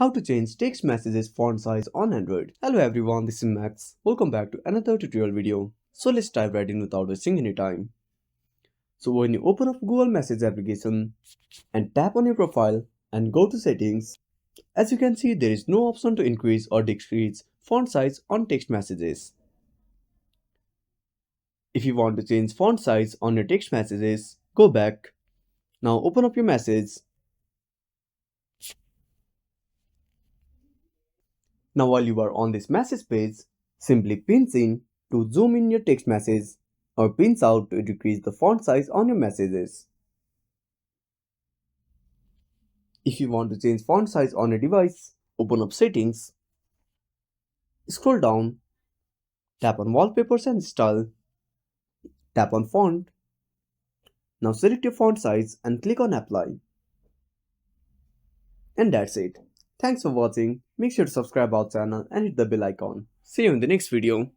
How to change text messages font size on Android. Hello everyone, this is Max. Welcome back to another tutorial video. So let's dive right in without wasting any time. So when you open up Google Messages application and tap on your profile and go to settings, as you can see there is no option to increase or decrease font size on text messages. If you want to change font size on your text messages, go back. Now open up your message. Now while you are on this message page, simply pinch in to zoom in your text message or pinch out to decrease the font size on your messages. If you want to change font size on a device, open up settings, scroll down, tap on wallpapers and style, tap on font. Now select your font size and click on apply. And that's it. Thanks for watching. Make sure to subscribe our channel and hit the bell icon. See you in the next video.